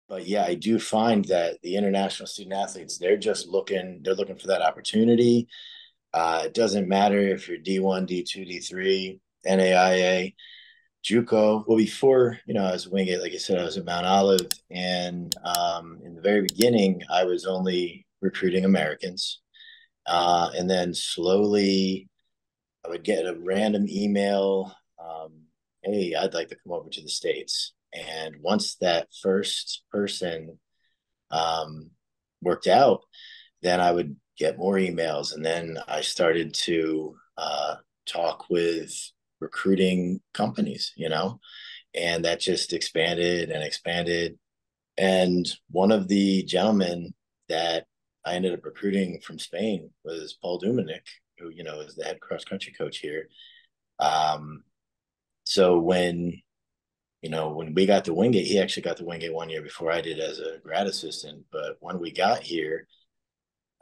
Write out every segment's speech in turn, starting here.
but yeah, I do find that the international student athletes, they're looking for that opportunity. It doesn't matter if you're D1, D2, D3, NAIA, JUCO. Well, before, I was Wingate, like I said, I was at Mount Olive. And in the very beginning, I was only recruiting Americans. And then slowly I would get a random email, hey, I'd like to come over to the States. And once that first person um, worked out, then I would get more emails. And then I started to talk with recruiting companies, and that just expanded and expanded. And one of the gentlemen that I ended up recruiting from Spain was Paul Duminic, who, is the head cross country coach here. Um, so when we got to Wingate, he actually got to Wingate 1 year before I did as a grad assistant. But when we got here,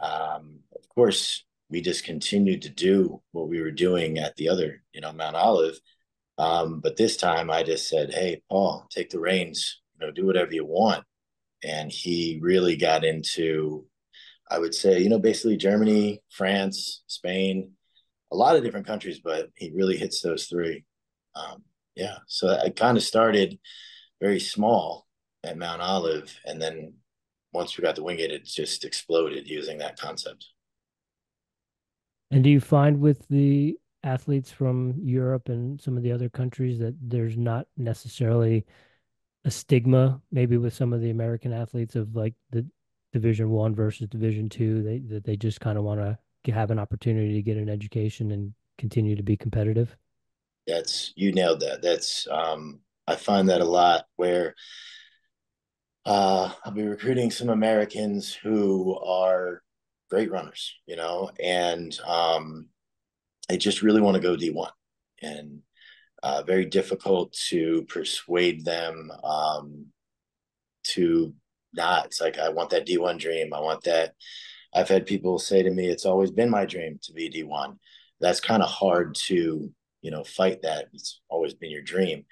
of course, we just continued to do what we were doing at the other, Mount Olive. But this time I just said, hey, Paul, take the reins, do whatever you want. And he really got into, I would say, basically Germany, France, Spain, a lot of different countries, but he really hits those three. Um, yeah. So I kind of started very small at Mount Olive. And then once we got to Wingate, it just exploded using that concept. And do you find with the athletes from Europe and some of the other countries that there's not necessarily a stigma, maybe with some of the American athletes of like the Division 1 versus Division 2, that they just kind of want to have an opportunity to get an education and continue to be competitive? You nailed that. I find that a lot where I'll be recruiting some Americans who are great runners, and they just really want to go D1, and very difficult to persuade them to not. It's like, I want that D1 dream. I want that. I've had people say to me, it's always been my dream to be D1. That's kind of hard to, fight that. It's always been your dream.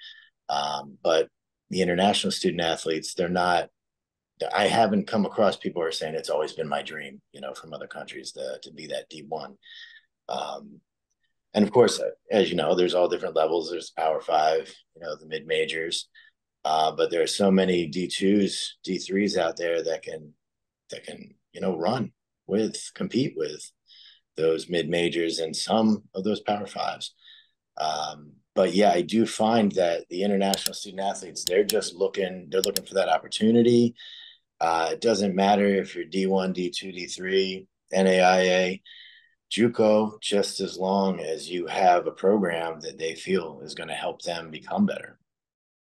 But the international student athletes, they're not, I haven't come across people who are saying it's always been my dream, from other countries to be that D1. Um, and of course, as you know, there's all different levels. There's Power Five, the mid majors, but there are so many D2s, D3s out there that can run compete with those mid majors and some of those Power Fives. But yeah, I do find that the international student athletes, they're looking for that opportunity. It doesn't matter if you're D1, D2, D3, NAIA, JUCO, just as long as you have a program that they feel is going to help them become better.